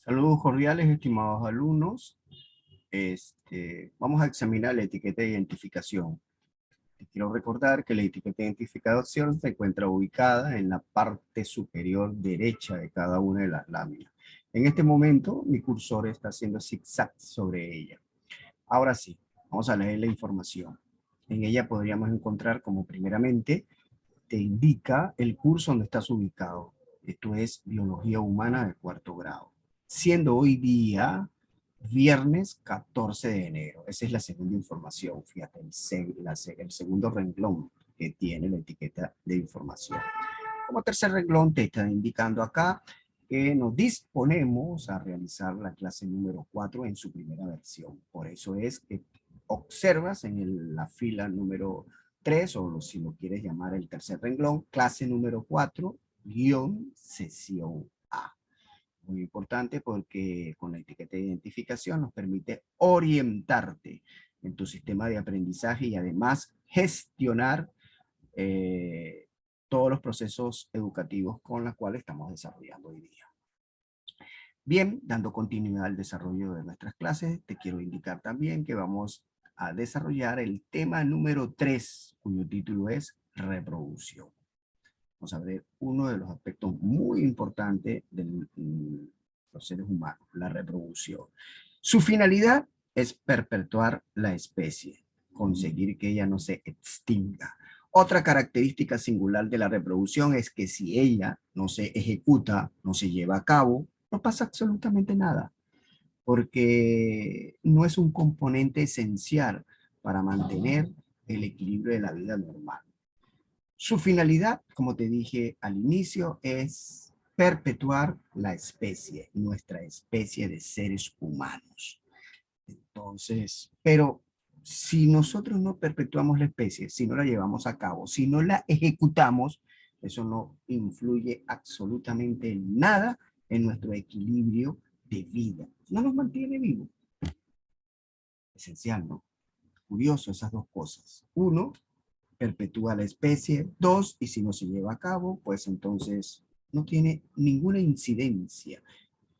Saludos cordiales, estimados alumnos. Vamos a examinar la etiqueta de identificación. Te quiero recordar que la etiqueta de identificación se encuentra ubicada en la parte superior derecha de cada una de las láminas. En este momento, mi cursor está haciendo zigzag sobre ella. Ahora sí, vamos a leer la información. En ella podríamos encontrar como primeramente te indica el curso donde estás ubicado. Esto es Biología Humana de cuarto grado. Siendo hoy día viernes 14 de enero. Esa es la segunda información. Fíjate, el segundo renglón que tiene la etiqueta de información. Como tercer renglón te está indicando acá que nos disponemos a realizar la clase número 4 en su primera versión. Por eso es que observas en la fila número 3, o si lo quieres llamar el tercer renglón, clase número 4, guión, sesión A. Muy importante porque con la etiqueta de identificación nos permite orientarte en tu sistema de aprendizaje y además gestionar eh, todos los procesos educativos con los cuales estamos desarrollando hoy día. Bien, dando continuidad al desarrollo de nuestras clases, te quiero indicar también que vamos a desarrollar el tema número 3, cuyo título es reproducción. Vamos a ver uno de los aspectos muy importantes de los seres humanos, la reproducción. Su finalidad es perpetuar la especie, conseguir que ella no se extinga. Otra característica singular de la reproducción es que si ella no se ejecuta, no se lleva a cabo, no pasa absolutamente nada, porque no es un componente esencial para mantener el equilibrio de la vida normal. Su finalidad, como te dije al inicio, es perpetuar la especie, nuestra especie de seres humanos. Entonces, pero si nosotros no perpetuamos la especie, si no la llevamos a cabo, si no la ejecutamos, eso no influye absolutamente nada en nuestro equilibrio de vida. No nos mantiene vivos. Esencial, ¿no? Curioso esas dos cosas. Uno, perpetúa la especie. Dos, y si no se lleva a cabo, pues entonces no tiene ninguna incidencia,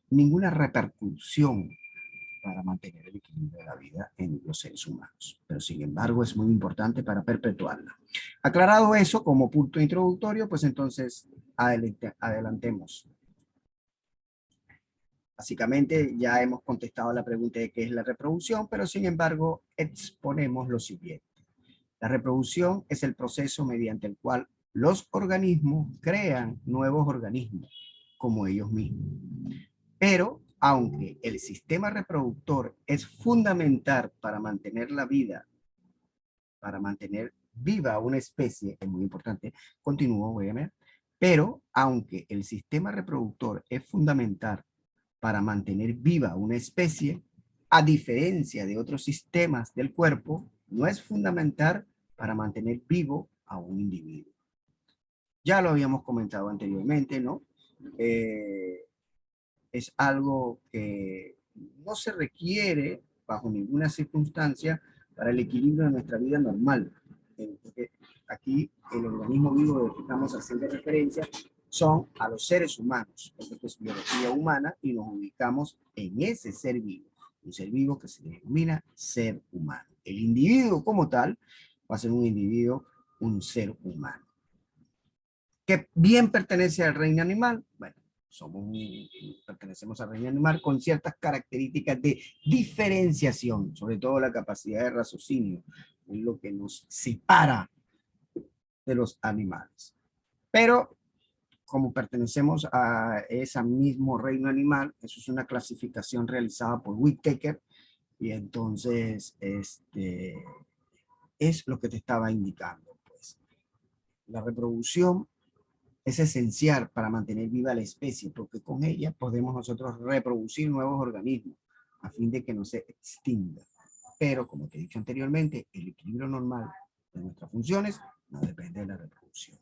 ninguna repercusión para mantener el equilibrio de la vida en los seres humanos. Pero sin embargo es muy importante para perpetuarla. Aclarado eso como punto introductorio, pues entonces adelantemos. Básicamente ya hemos contestado la pregunta de qué es la reproducción, pero sin embargo exponemos lo siguiente. La reproducción es el proceso mediante el cual los organismos crean nuevos organismos como ellos mismos. Pero aunque el sistema reproductor es fundamental para mantener la vida, para mantener viva una especie, es muy importante, continúo, voy a ver, pero aunque el sistema reproductor es fundamental para mantener viva una especie, a diferencia de otros sistemas del cuerpo, no es fundamental para mantener vivo a un individuo. Ya lo habíamos comentado anteriormente, ¿no? Es algo que no se requiere bajo ninguna circunstancia para el equilibrio de nuestra vida normal. Porque aquí el organismo vivo del que estamos haciendo referencia son a los seres humanos. Esto es biología humana y nos ubicamos en ese ser vivo. Un ser vivo que se denomina ser humano. El individuo como tal va a ser un individuo, un ser humano. ¿Que bien pertenece al reino animal? Bueno, pertenecemos al reino animal con ciertas características de diferenciación, sobre todo la capacidad de raciocinio, es lo que nos separa de los animales. Pero como pertenecemos a ese mismo reino animal, eso es una clasificación realizada por Whittaker, y entonces es lo que te estaba indicando. Pues. La reproducción es esencial para mantener viva la especie, porque con ella podemos nosotros reproducir nuevos organismos a fin de que no se extinga. Pero, como te he dicho anteriormente, el equilibrio normal de nuestras funciones no depende de la reproducción.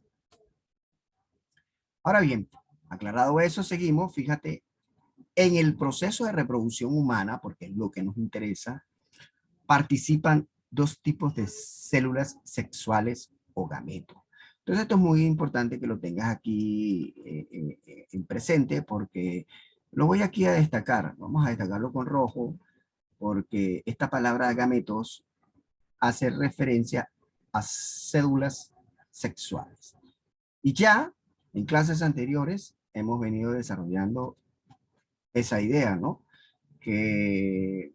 Ahora bien, aclarado eso, seguimos, fíjate, en el proceso de reproducción humana, porque es lo que nos interesa, participan dos tipos de células sexuales o gametos. Entonces esto es muy importante que lo tengas aquí en presente porque Lo voy aquí a destacar, vamos a destacarlo con rojo, porque esta palabra gametos hace referencia a células sexuales. Y ya en clases anteriores hemos venido desarrollando esa idea, ¿no? Que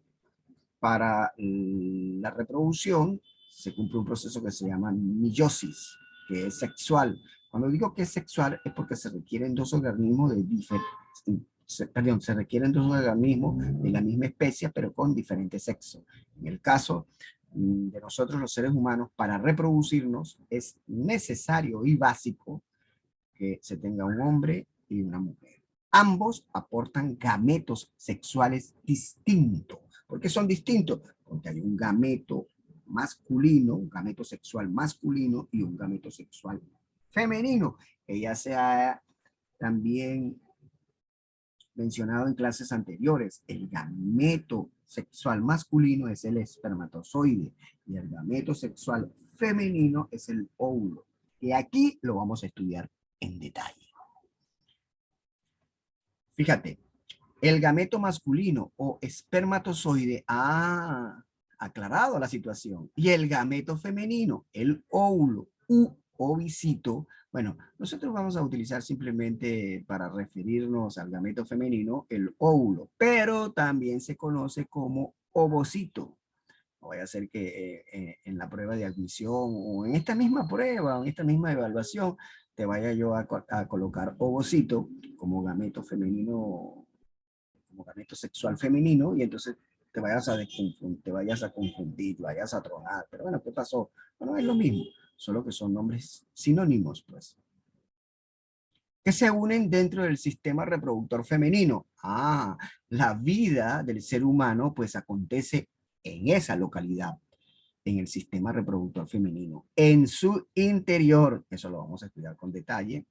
para la reproducción se cumple un proceso que se llama meiosis, que es sexual. Cuando digo que es sexual es porque se requieren dos organismos de diferentes, perdón, se requieren dos organismos de la misma especie, pero con diferentes sexos. En el caso de nosotros los seres humanos, para reproducirnos es necesario y básico que se tenga un hombre y una mujer. Ambos aportan gametos sexuales distintos. ¿Por qué son distintos? Porque hay un gameto masculino, un gameto sexual masculino y un gameto sexual femenino, que ya se ha también mencionado en clases anteriores. El gameto sexual masculino es el espermatozoide y el gameto sexual femenino es el óvulo. Y aquí lo vamos a estudiar en detalle. Fíjate, el gameto masculino o espermatozoide ha aclarado la situación. Y el gameto femenino, el óvulo u ovicito, bueno, nosotros vamos a utilizar simplemente para referirnos al gameto femenino el óvulo, pero también se conoce como ovocito. No vaya a ser que en la prueba de admisión o en esta misma prueba o en esta misma evaluación te vaya yo a colocar ovocito como gameto femenino, como gameto sexual femenino, y entonces te vayas a confundir, vayas a tronar. Pero bueno, ¿qué pasó? Bueno, es lo mismo, solo que son nombres sinónimos, pues, que se unen dentro del sistema reproductor femenino. Ah, la vida del ser humano, pues, acontece en esa localidad, en el sistema reproductor femenino, en su interior. Eso lo vamos a estudiar con detalle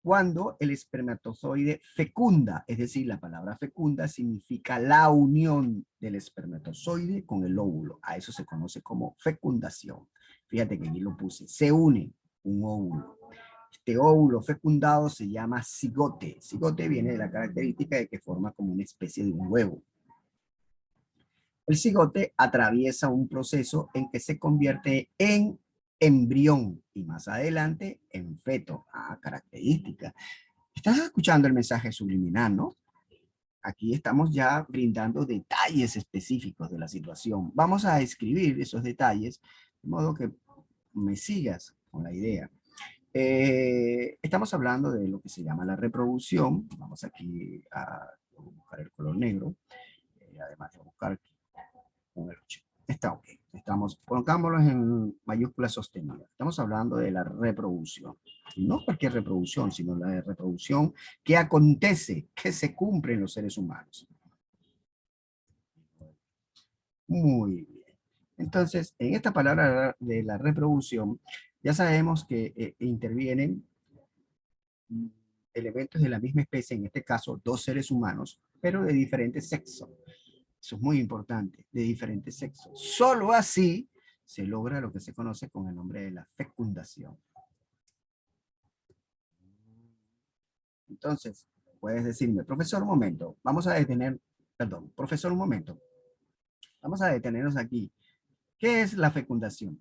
cuando el espermatozoide fecunda, es decir, la palabra fecunda significa la unión del espermatozoide con el óvulo. A eso se conoce como fecundación. Fíjate que aquí lo puse, se une un óvulo. Este óvulo fecundado se llama cigote. Cigote viene de la característica de que forma como una especie de un huevo. El cigote atraviesa un proceso en que se convierte en embrión y más adelante en feto. Ah, característica. Estás escuchando el mensaje subliminal, ¿no? Aquí estamos ya brindando detalles específicos de la situación. Vamos a escribir esos detalles de modo que me sigas con la idea. Estamos hablando de lo que se llama la reproducción. Vamos aquí a buscar el color negro, además de buscar con el 8. Está ok. Estamos, pongámoslo en mayúsculas sostenidas. Estamos hablando de la reproducción. Y no cualquier reproducción, sino la reproducción que acontece, que se cumple en los seres humanos. Muy bien. Entonces, en esta palabra de la reproducción, ya sabemos que intervienen elementos de la misma especie, en este caso dos seres humanos, pero de diferentes sexos. Eso es muy importante, de diferentes sexos. Solo así se logra lo que se conoce con el nombre de la fecundación. Entonces, puedes decirme, profesor, un momento, vamos a detener, perdón, profesor, un momento, vamos a detenernos aquí. ¿Qué es la fecundación?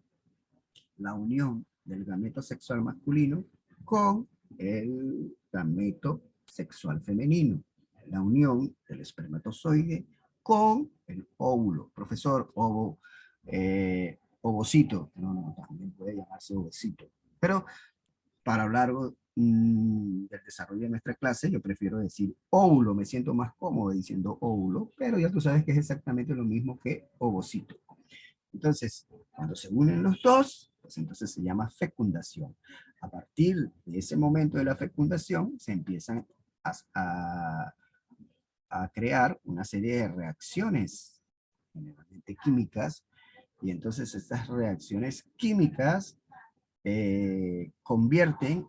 La unión del gameto sexual masculino con el gameto sexual femenino. La unión del espermatozoide con el óvulo. Profesor, ovocito. No, también puede llamarse ovocito. Pero para hablar del desarrollo de nuestra clase, yo prefiero decir óvulo. Me siento más cómodo diciendo óvulo, pero ya tú sabes que es exactamente lo mismo que ovocito. Entonces, cuando se unen los dos, pues entonces se llama fecundación. A partir de ese momento de la fecundación, se empiezan a, a crear una serie de reacciones, generalmente químicas, y entonces estas reacciones químicas convierten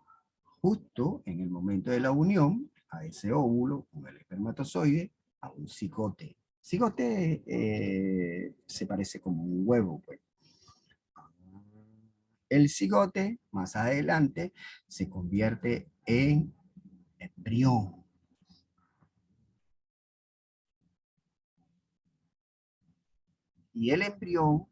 justo en el momento de la unión a ese óvulo con el espermatozoide a un cigote. Cigote se parece como un huevo, pues. El cigote, más adelante, se convierte en embrión. Y el embrión,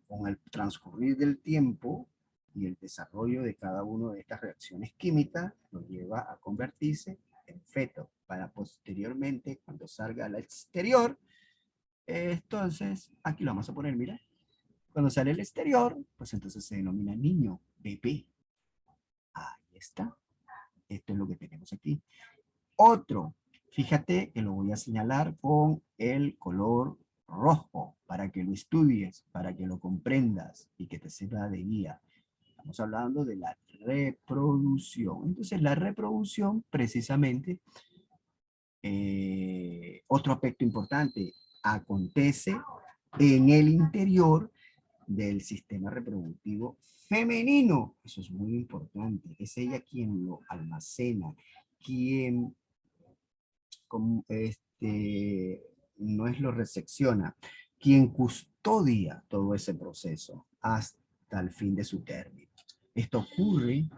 con el transcurrir del tiempo y el desarrollo de cada una de estas reacciones químicas, lo lleva a convertirse en feto, para posteriormente, cuando salga al exterior, entonces, aquí lo vamos a poner, mira, cuando sale al exterior, pues entonces se denomina niño, bebé. Ahí está. Esto es lo que tenemos aquí. Otro, fíjate que lo voy a señalar con el color rojo para que lo estudies, para que lo comprendas y que te sirva de guía. Estamos hablando de la reproducción. Entonces, la reproducción, precisamente, otro aspecto importante, acontece en el interior del sistema reproductivo femenino. Eso es muy importante. Es ella quien lo almacena, quien no es lo recepciona, quien custodia todo ese proceso hasta el fin de su término. Esto ocurre,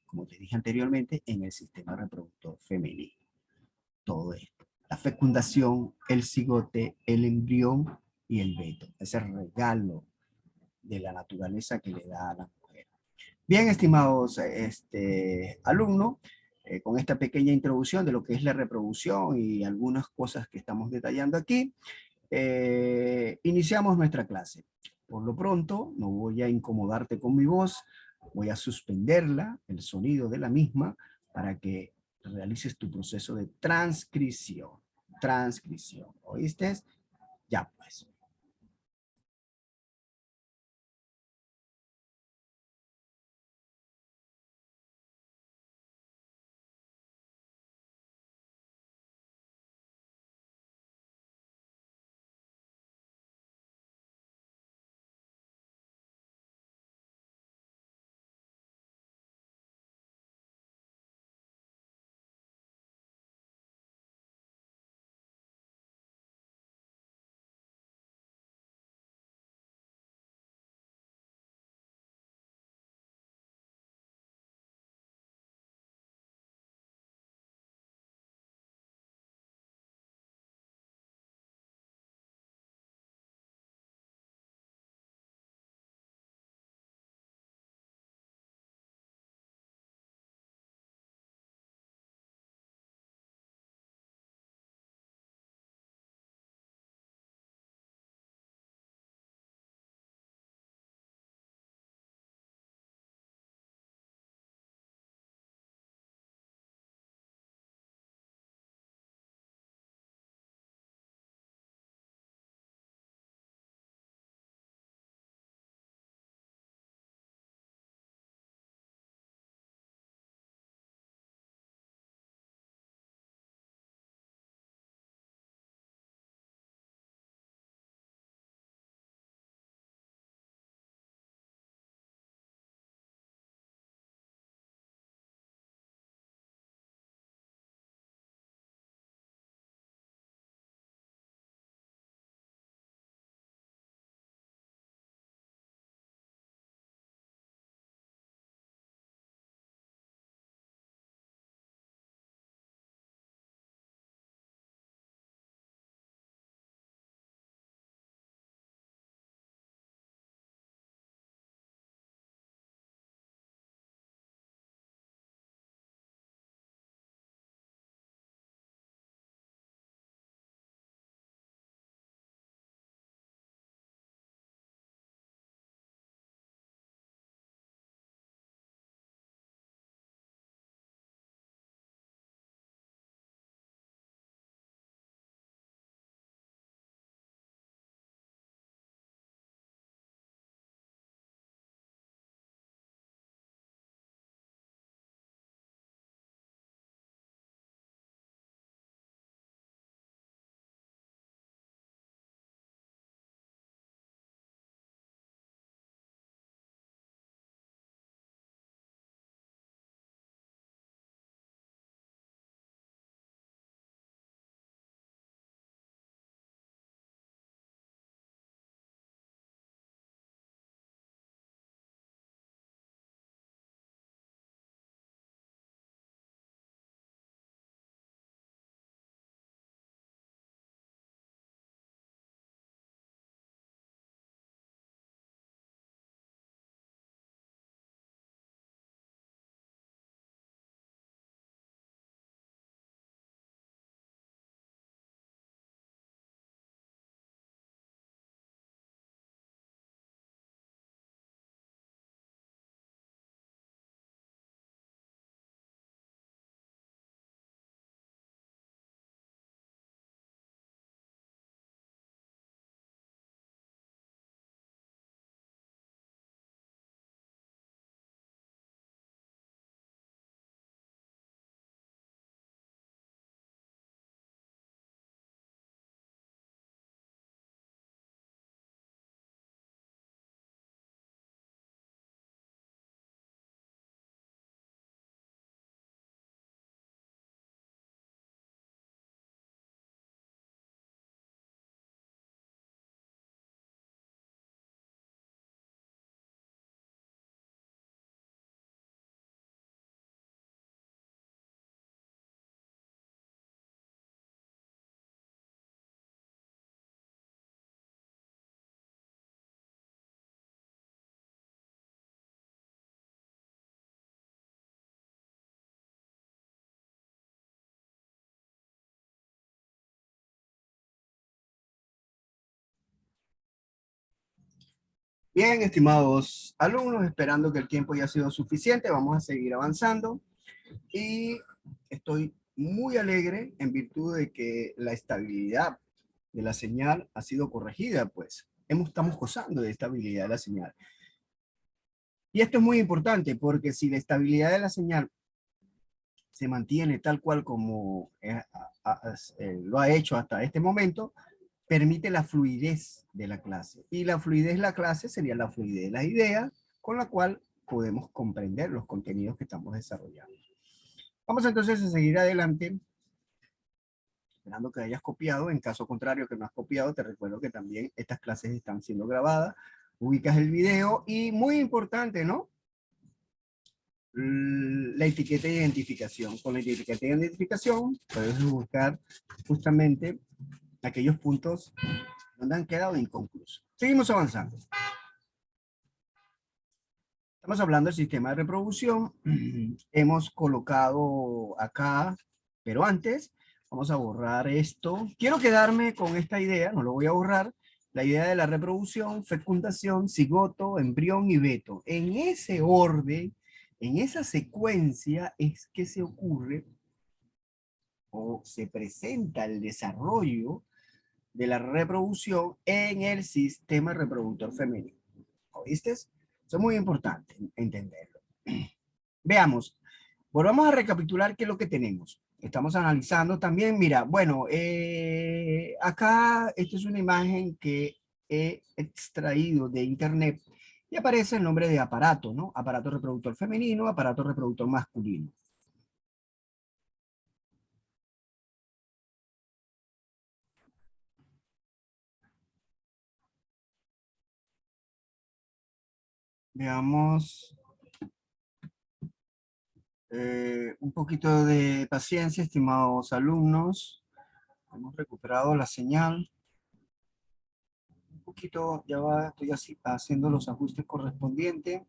como te dije anteriormente, en el sistema reproductor femenino. Todo esto. La fecundación, el cigote, el embrión y el feto. Ese regalo de la naturaleza que le da a la mujer. Bien, estimados alumnos, con esta pequeña introducción de lo que es la reproducción y algunas cosas que estamos detallando aquí, iniciamos nuestra clase. Por lo pronto, no voy a incomodarte con mi voz, voy a suspenderla, el sonido de la misma, para que realices tu proceso de transcripción. Transcripción, ¿oíste? Ya pues. Bien, estimados alumnos, esperando que el tiempo ya ha sido suficiente, vamos a seguir avanzando y estoy muy alegre en virtud de que la estabilidad de la señal ha sido corregida, pues estamos gozando de estabilidad de la señal. Y esto es muy importante porque si la estabilidad de la señal se mantiene tal cual como lo ha hecho hasta este momento, permite la fluidez de la clase. Y la fluidez de la clase sería la fluidez de las ideas, con la cual podemos comprender los contenidos que estamos desarrollando. Vamos entonces a seguir adelante, esperando que hayas copiado. En caso contrario que no has copiado, te recuerdo que también estas clases están siendo grabadas. Ubicas el video y muy importante, ¿no? La etiqueta de identificación. Con la etiqueta de identificación puedes buscar justamente aquellos puntos donde han quedado inconclusos. Seguimos avanzando. Estamos hablando del sistema de reproducción. Hemos colocado acá, pero antes vamos a borrar esto. Quiero quedarme con esta idea, no lo voy a borrar. La idea de la reproducción, fecundación, cigoto, embrión y veto. En ese orden, en esa secuencia es que se ocurre o se presenta el desarrollo de la reproducción en el sistema reproductor femenino. ¿Oíste? Eso es muy importante entenderlo. Veamos, volvamos a recapitular qué es lo que tenemos. Estamos analizando también, mira, bueno, acá esta es una imagen que he extraído de internet y aparece el nombre de aparato, ¿no? Aparato reproductor femenino, aparato reproductor masculino. Veamos un poquito de paciencia, estimados alumnos. Hemos recuperado la señal. Un poquito, ya va, estoy así haciendo los ajustes correspondientes.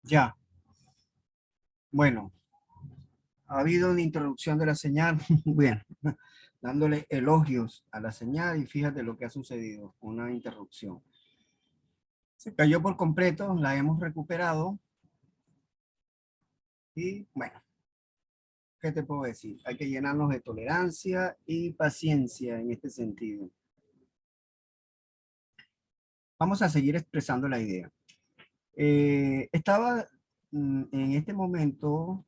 Ya, bueno, ha habido una interrupción de la señal. Bien, dándole elogios a la señal y fíjate lo que ha sucedido, una interrupción. Se cayó por completo, la hemos recuperado y bueno, ¿qué te puedo decir? Hay que llenarnos de tolerancia y paciencia en este sentido. Vamos a seguir expresando la idea. Estaba en este momento.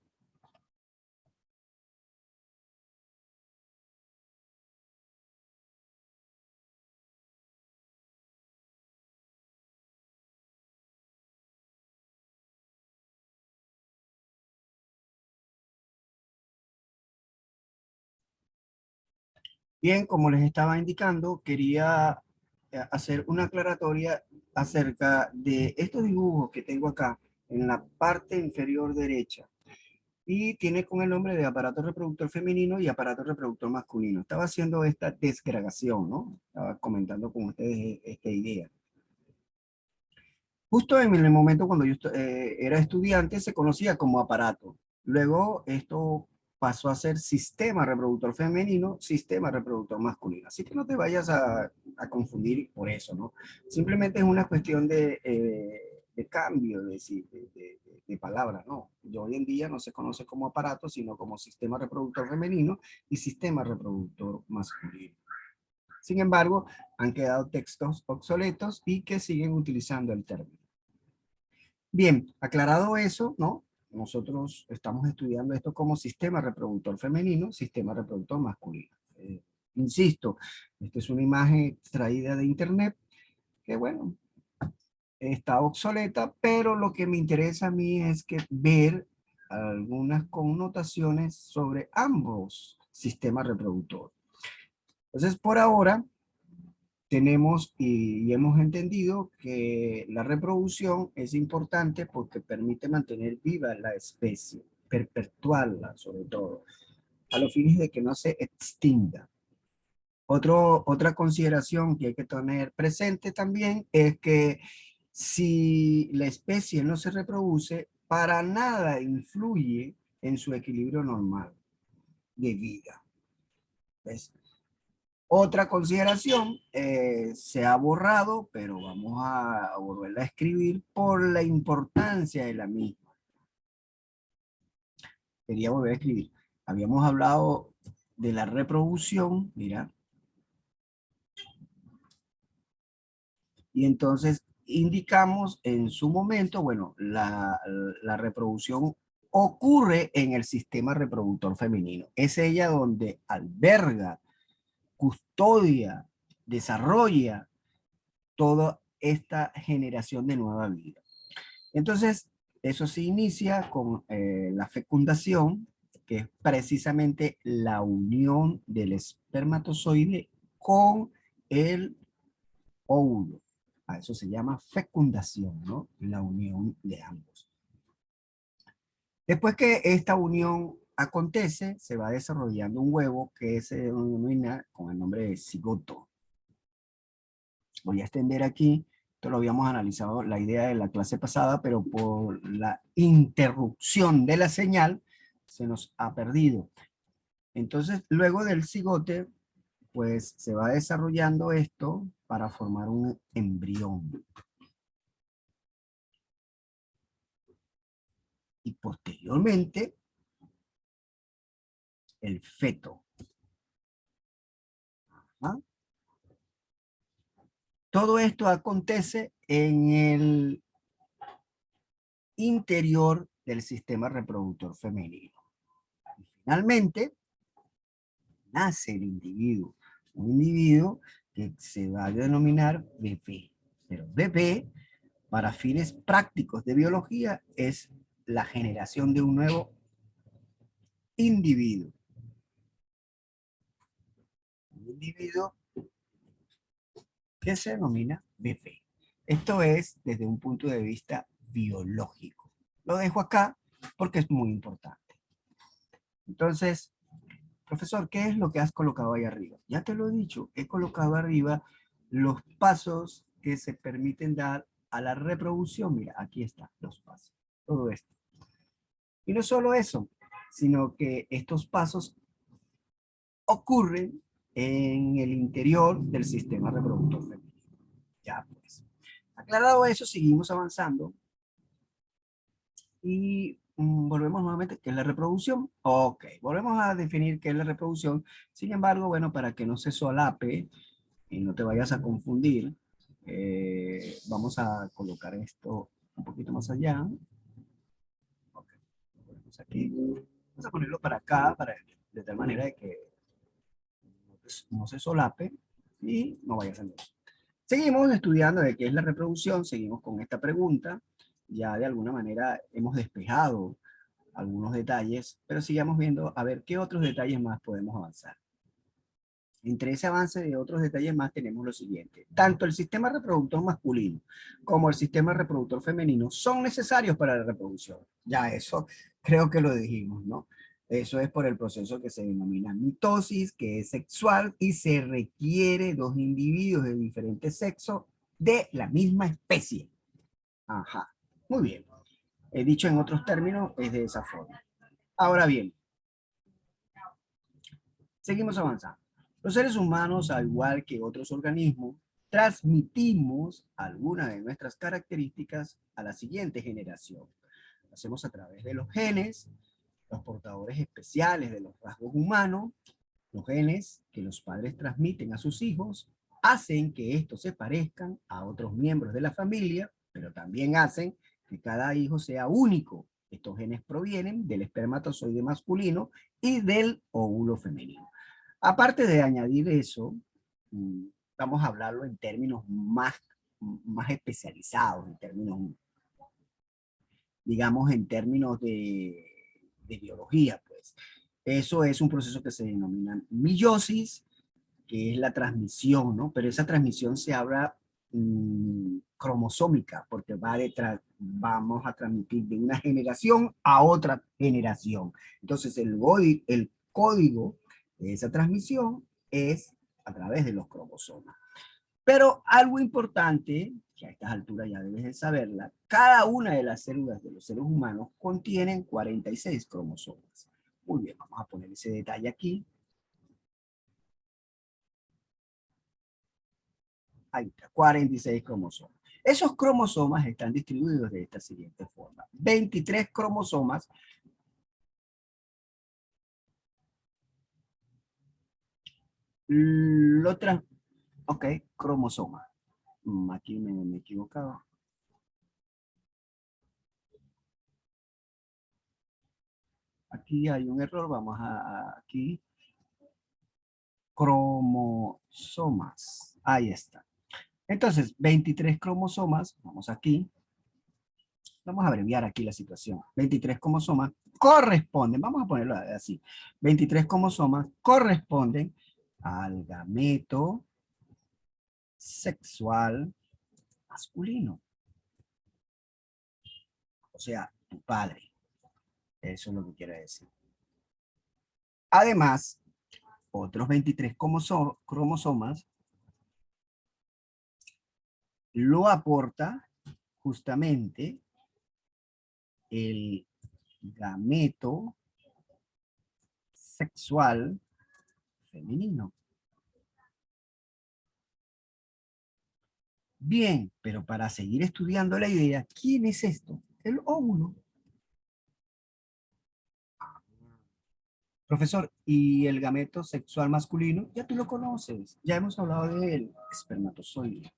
Bien, como les estaba indicando, quería hacer una aclaratoria acerca de estos dibujos que tengo acá en la parte inferior derecha y tiene con el nombre de aparato reproductor femenino y aparato reproductor masculino. Estaba haciendo esta desgradación, ¿no? Estaba comentando con ustedes esta idea. Justo en el momento cuando yo era estudiante se conocía como aparato. Luego esto pasó a ser sistema reproductor femenino, sistema reproductor masculino. Así que no te vayas a confundir por eso, ¿no? Simplemente es una cuestión de cambio de palabra, ¿no? Y hoy en día no se conoce como aparato, sino como sistema reproductor femenino y sistema reproductor masculino. Sin embargo, han quedado textos obsoletos y que siguen utilizando el término. Bien, aclarado eso, ¿no? Nosotros estamos estudiando esto como sistema reproductor femenino, sistema reproductor masculino. Insisto, esta es una imagen extraída de internet que, bueno, está obsoleta, pero lo que me interesa a mí es que ver algunas connotaciones sobre ambos sistemas reproductores. Entonces, por ahora, tenemos y hemos entendido que la reproducción es importante porque permite mantener viva la especie, perpetuarla sobre todo, a los fines de que no se extinga. Otra consideración que hay que tener presente también es que si la especie no se reproduce, para nada influye en su equilibrio normal. de vida. ¿Ves? Otra consideración, se ha borrado, pero vamos a volverla a escribir por la importancia de la misma. Quería volver a escribir. Habíamos hablado de la reproducción, mira, y entonces indicamos en su momento, bueno, la reproducción ocurre en el sistema reproductor femenino. Es ella donde alberga, custodia, desarrolla toda esta generación de nueva vida. Entonces, eso se inicia con la fecundación, que es precisamente la unión del espermatozoide con el óvulo. A eso se llama fecundación, ¿no? La unión de ambos. Después que esta unión acontece, se va desarrollando un huevo que se denomina con el nombre de cigoto. Voy a extender aquí, esto lo habíamos analizado la idea de la clase pasada, pero por la interrupción de la señal se nos ha perdido. Entonces, luego del cigote, pues se va desarrollando esto para formar un embrión. Y posteriormente, el feto. ¿Ah? Todo esto acontece en el interior del sistema reproductor femenino. Y finalmente, nace el individuo. Un individuo que se va a denominar bebé. Pero bebé, para fines prácticos de biología, es la generación de un nuevo individuo. Un individuo que se denomina bebé. Esto es desde un punto de vista biológico. Lo dejo acá porque es muy importante. Entonces, profesor, ¿qué es lo que has colocado ahí arriba? Ya te lo he dicho, he colocado arriba los pasos que se permiten dar a la reproducción. Mira, aquí están los pasos, todo esto. Y no solo eso, sino que estos pasos ocurren en el interior del sistema reproductor femenino. Ya pues. Aclarado eso, seguimos avanzando y volvemos nuevamente, ¿qué es la reproducción? Ok, volvemos a definir qué es la reproducción. Sin embargo, bueno, para que no se solape y no te vayas a confundir, vamos a colocar esto un poquito más allá. Okay. Lo aquí. Vamos a ponerlo para acá, de tal manera de que no se solape y no vayas a entender. Seguimos estudiando de qué es la reproducción, seguimos con esta pregunta. Ya de alguna manera hemos despejado algunos detalles, pero sigamos viendo a ver qué otros detalles más podemos avanzar. Entre ese avance de otros detalles más tenemos lo siguiente. Tanto el sistema reproductor masculino como el sistema reproductor femenino son necesarios para la reproducción. Ya eso creo que lo dijimos, ¿no? Eso es por el proceso que se denomina mitosis, que es sexual y se requiere dos individuos de diferente sexo de la misma especie. Ajá, muy bien. He dicho en otros términos, es de esa forma. Ahora bien, seguimos avanzando. Los seres humanos, al igual que otros organismos, transmitimos algunas de nuestras características a la siguiente generación. Lo hacemos a través de los genes, los portadores especiales de los rasgos humanos, los genes que los padres transmiten a sus hijos, hacen que estos se parezcan a otros miembros de la familia, pero también hacen que cada hijo sea único. Estos genes provienen del espermatozoide masculino y del óvulo femenino. Aparte de añadir eso, vamos a hablarlo en términos más especializados, en términos, digamos, en términos de biología, pues. Eso es un proceso que se denomina meiosis, que es la transmisión, ¿no? Pero esa transmisión se habla cromosómica, porque vamos a transmitir de una generación a otra generación. Entonces, el código de esa transmisión es a través de los cromosomas. Pero algo importante, que a estas alturas ya debes de saberla, cada una de las células de los seres humanos contienen 46 cromosomas. Muy bien, vamos a poner ese detalle aquí. Ahí está, 46 cromosomas. Esos cromosomas están distribuidos de esta siguiente forma. 23 cromosomas. Lo trans... Ok, cromosoma. Aquí me he equivocado. Aquí hay un error, vamos aquí. Cromosomas. Ahí está. Entonces, 23 cromosomas, vamos aquí. Vamos a abreviar aquí la situación. 23 cromosomas corresponden, vamos a ponerlo así. 23 cromosomas corresponden al gameto sexual masculino. O sea, tu padre. Eso es lo que quiere decir. Además, otros 23 cromosomas lo aporta justamente el gameto sexual femenino. Bien, pero para seguir estudiando la idea, ¿quién es esto? El óvulo. Profesor, ¿y el gameto sexual masculino? Ya tú lo conoces, ya hemos hablado de él, espermatozoide.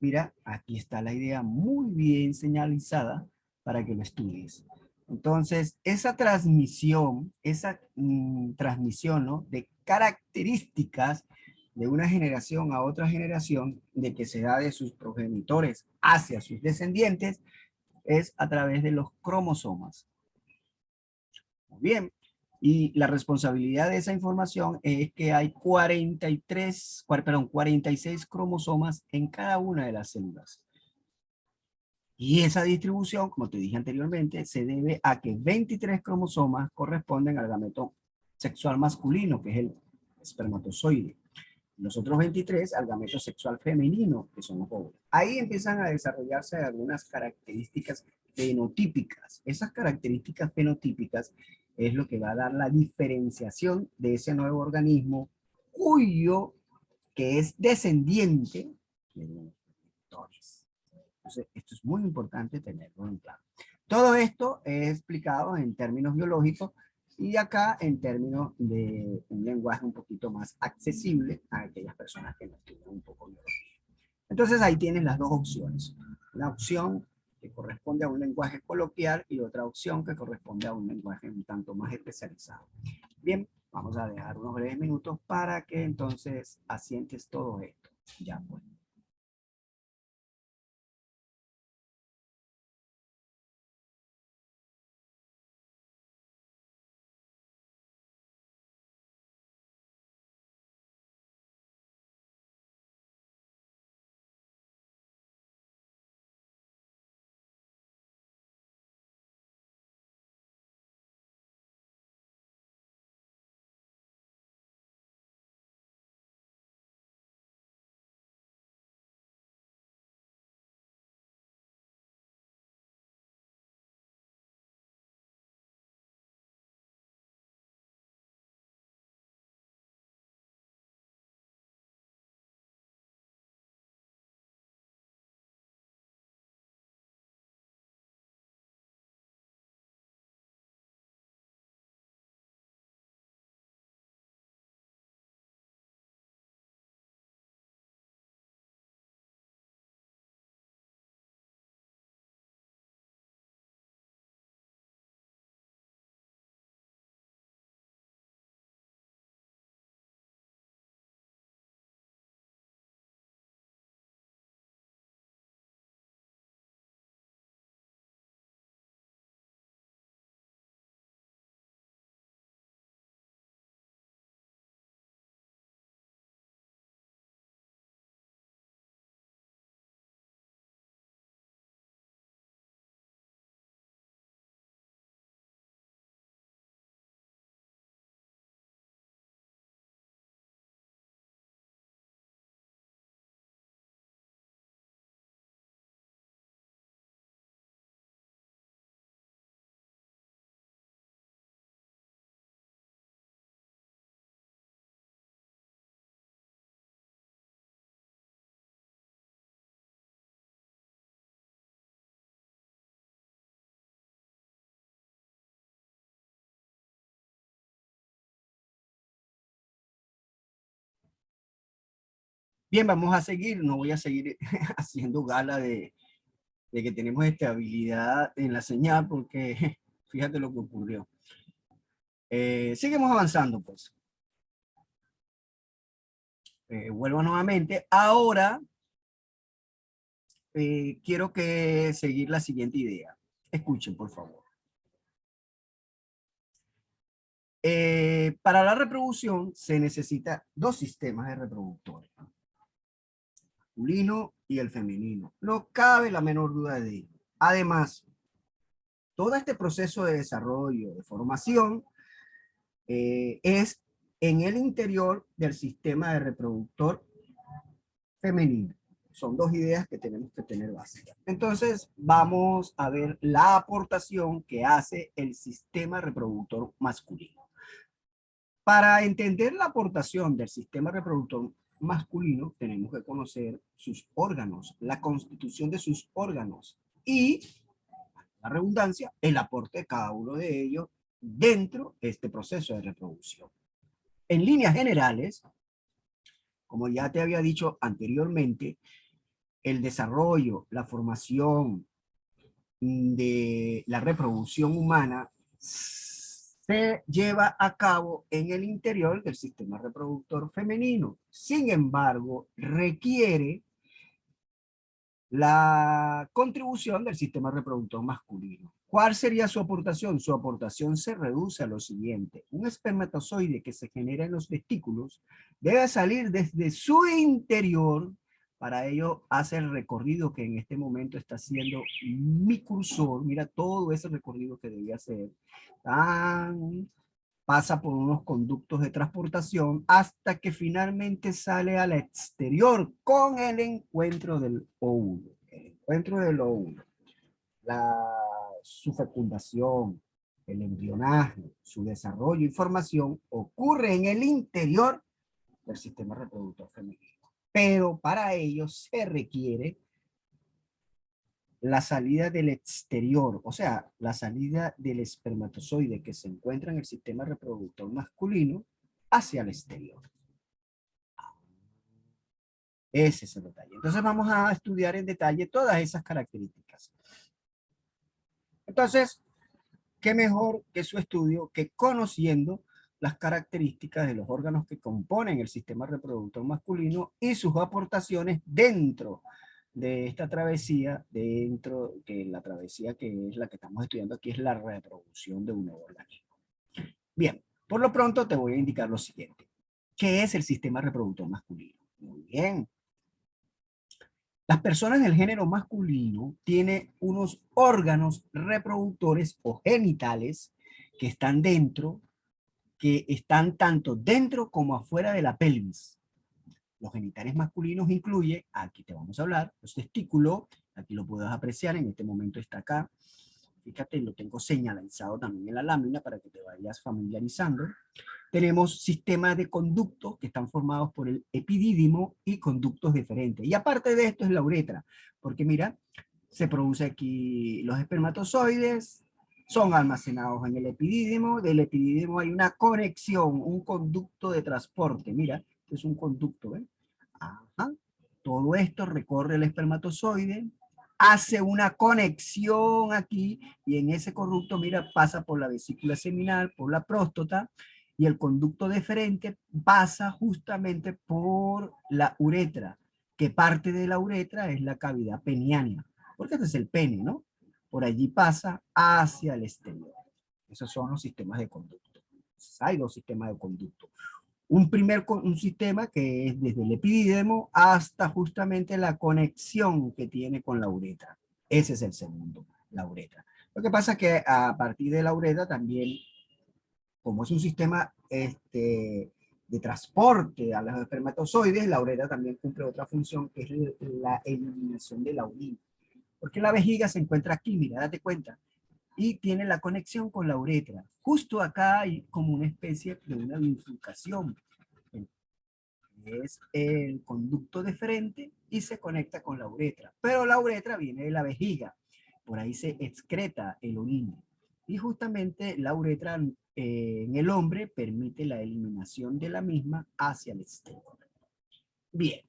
Mira, aquí está la idea muy bien señalizada para que lo estudies. Entonces, esa transmisión, ¿no?, de características de una generación a otra generación, de que se da de sus progenitores hacia sus descendientes, es a través de los cromosomas. Muy bien. Y la responsabilidad de esa información es que hay 46 cromosomas en cada una de las células. Y esa distribución, como te dije anteriormente, se debe a que 23 cromosomas corresponden al gameto sexual masculino, que es el espermatozoide. Los otros 23 al gameto sexual femenino, que son los óvulos. Ahí empiezan a desarrollarse algunas características fenotípicas. Esas características fenotípicas es lo que va a dar la diferenciación de ese nuevo organismo cuyo que es descendiente de los vectores. Entonces, esto es muy importante tenerlo en claro. Todo esto es explicado en términos biológicos y acá en términos de un lenguaje un poquito más accesible a aquellas personas que no estudian un poco biología. Entonces ahí tienes las dos opciones. Una opción que corresponde a un lenguaje coloquial y otra opción que corresponde a un lenguaje un tanto más especializado. Bien, vamos a dejar unos breves minutos para que entonces asientes todo esto. Ya pues. Bien, vamos a seguir, no voy a seguir haciendo gala de que tenemos estabilidad en la señal, porque fíjate lo que ocurrió. Seguimos avanzando, pues. Vuelvo nuevamente. Ahora quiero que seguir la siguiente idea. Escuchen, por favor. Para la reproducción se necesita dos sistemas de reproductores, el masculino y el femenino. No cabe la menor duda de ello. Además, todo este proceso de desarrollo, de formación, es en el interior del sistema de reproductor femenino. Son dos ideas que tenemos que tener básicas. Entonces, vamos a ver la aportación que hace el sistema reproductor masculino. Para entender la aportación del sistema reproductor masculino, tenemos que conocer sus órganos, la constitución de sus órganos y, la redundancia, el aporte de cada uno de ellos dentro de este proceso de reproducción. En líneas generales, como ya te había dicho anteriormente, el desarrollo, la formación de la reproducción humana se lleva a cabo en el interior del sistema reproductor femenino. Sin embargo, requiere la contribución del sistema reproductor masculino. ¿Cuál sería su aportación? Su aportación se reduce a lo siguiente. Un espermatozoide que se genera en los testículos debe salir desde su interior. Para ello hace el recorrido que en este momento está haciendo mi cursor. Mira todo ese recorrido que debía hacer. Pasa por unos conductos de transportación hasta que finalmente sale al exterior con el encuentro del óvulo. El encuentro del óvulo, su fecundación, el embrionaje, su desarrollo y formación ocurre en el interior del sistema reproductor femenino. Pero para ello se requiere la salida del exterior, o sea, la salida del espermatozoide que se encuentra en el sistema reproductor masculino hacia el exterior. Ese es el detalle. Entonces vamos a estudiar en detalle todas esas características. Entonces, ¿qué mejor que su estudio que conociendo las características de los órganos que componen el sistema reproductor masculino y sus aportaciones dentro de esta travesía, dentro de la travesía que es la que estamos estudiando aquí, es la reproducción de un nuevo organismo? Bien, por lo pronto te voy a indicar lo siguiente. ¿Qué es el sistema reproductor masculino? Muy bien. Las personas del género masculino tienen unos órganos reproductores o genitales que están dentro, que están tanto dentro como afuera de la pelvis. Los genitales masculinos incluye, aquí te vamos a hablar, los testículos, aquí lo puedes apreciar, en este momento está acá. Fíjate, lo tengo señalizado también en la lámina para que te vayas familiarizando. Tenemos sistemas de conductos que están formados por el epidídimo y conductos diferentes. Y aparte de esto es la uretra, porque mira, se produce aquí los espermatozoides, son almacenados en el epidídimo, del epidídimo hay una conexión, un conducto de transporte. Mira, es un conducto, ¿ven? Ajá. Todo esto recorre el espermatozoide, hace una conexión aquí y en ese conducto, mira, pasa por la vesícula seminal, por la próstata, y el conducto deferente pasa justamente por la uretra, que parte de la uretra es la cavidad peniana, porque este es el pene, ¿no? Por allí pasa hacia el exterior. Esos son los sistemas de conducto. Hay dos sistemas de conducto. Un sistema que es desde el epidídimo hasta justamente la conexión que tiene con la uretra. Ese es el segundo, la uretra. Lo que pasa es que a partir de la uretra también, como es un sistema de transporte a los espermatozoides, la uretra también cumple otra función que es la eliminación de la orina. Porque la vejiga se encuentra aquí, mira, date cuenta, y tiene la conexión con la uretra. Justo acá hay como una especie de una bifurcación. Es el conducto deferente y se conecta con la uretra. Pero la uretra viene de la vejiga. Por ahí se excreta el orina. Y justamente la uretra en el hombre permite la eliminación de la misma hacia el exterior. Bien.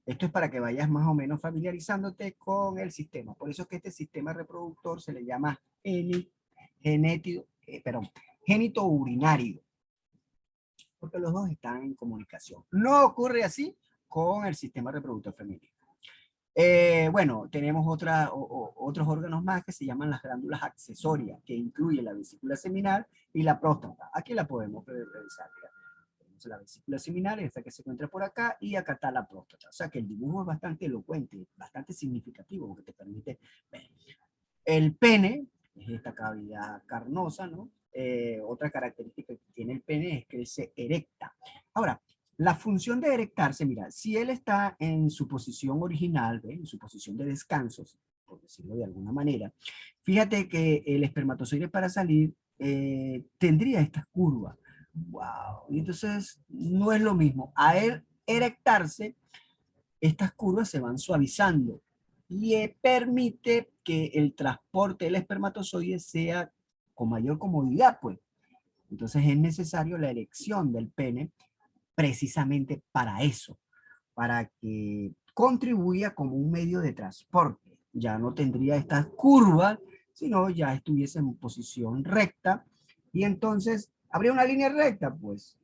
Esto es para que vayas más o menos familiarizándote con el sistema. Por eso es que este sistema reproductor se le llama génito urinario, porque los dos están en comunicación. No ocurre así con el sistema reproductor femenino. Bueno, tenemos otros órganos más que se llaman las glándulas accesorias, que incluyen la vesícula seminal y la próstata. Aquí la podemos revisar. Tenemos la vesícula seminal, esta que se encuentra por acá, y acá está la próstata. O sea que el dibujo es bastante elocuente, bastante significativo, porque te permite ver. El pene es esta cavidad carnosa, ¿no? Otra característica que tiene el pene es que se erecta. Ahora, la función de erectarse, mira, si él está en su posición original, ¿ve? En su posición de descanso, por decirlo de alguna manera, fíjate que el espermatozoide para salir tendría estas curvas. ¡Wow! Y entonces no es lo mismo. A él erectarse, estas curvas se van suavizando y permite que el transporte del espermatozoide sea con mayor comodidad, pues. Entonces es necesario la erección del pene precisamente para eso, para que contribuya como un medio de transporte. Ya no tendría estas curvas, sino ya estuviese en posición recta y entonces habría una línea recta, pues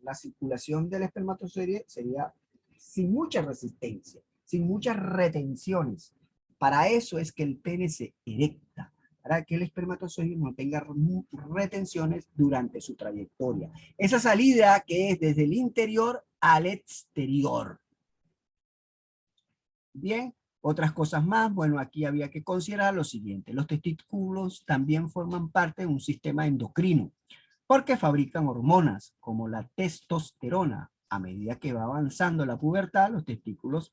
la circulación del espermatozoide sería sin mucha resistencia, sin muchas retenciones. Para eso es que el pene se erecta, para que el espermatozoide no tenga retenciones durante su trayectoria. Esa salida que es desde el interior al exterior. Bien, otras cosas más, bueno, aquí había que considerar lo siguiente. Los testículos también forman parte de un sistema endocrino, porque fabrican hormonas como la testosterona. A medida que va avanzando la pubertad, los testículos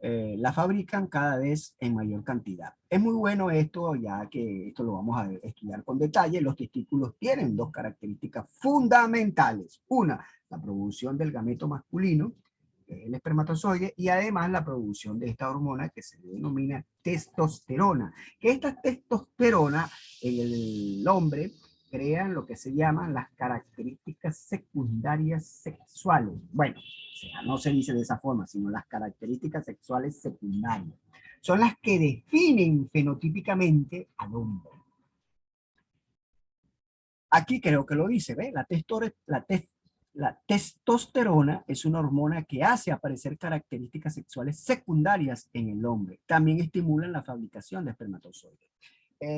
la fabrican cada vez en mayor cantidad. Es muy bueno esto, ya que esto lo vamos a estudiar con detalle. Los testículos tienen dos características fundamentales. Una, la producción del gameto masculino, el espermatozoide, y además la producción de esta hormona que se denomina testosterona. Que esta testosterona en el hombre crean lo que se llaman las características secundarias sexuales. Bueno, o sea, no se dice de esa forma, sino las características sexuales secundarias. Son las que definen fenotípicamente al hombre. Aquí creo que lo dice, ¿ve? La testosterona es una hormona que hace aparecer características sexuales secundarias en el hombre. También estimulan la fabricación de espermatozoides.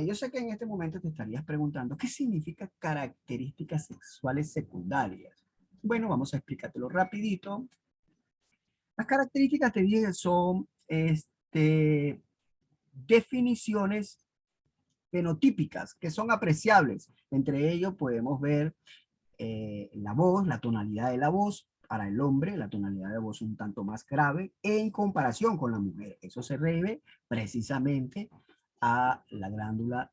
Yo sé que en este momento te estarías preguntando, ¿qué significa características sexuales secundarias? Bueno, vamos a explicártelo rapidito. Las características, te dije, son definiciones fenotípicas que son apreciables. Entre ellos podemos ver la voz, la tonalidad de la voz. Para el hombre, la tonalidad de voz un tanto más grave en comparación con la mujer. Eso se debe precisamente a la glándula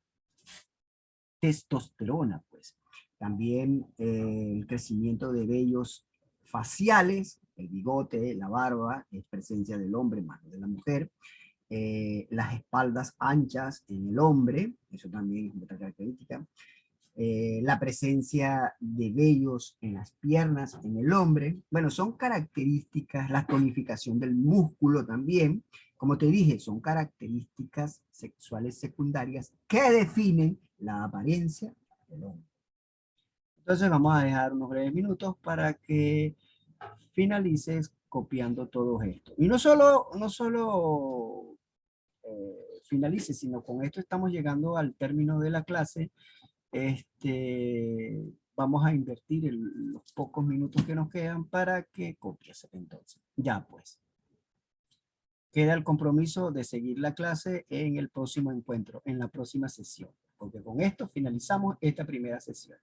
testosterona, pues. También el crecimiento de vellos faciales, el bigote, la barba, es presencia del hombre más de la mujer. Las espaldas anchas en el hombre, eso también es otra característica. La presencia de vellos en las piernas en el hombre. Bueno, son características, la tonificación del músculo también. Como te dije, son características sexuales secundarias que definen la apariencia del hombre. Entonces vamos a dejar unos breves minutos para que finalices copiando todo esto. Y no solo finalices, sino con esto estamos llegando al término de la clase. Vamos a invertir los pocos minutos que nos quedan para que copies entonces. Ya pues. Queda el compromiso de seguir la clase en el próximo encuentro, en la próxima sesión, porque con esto finalizamos esta primera sesión.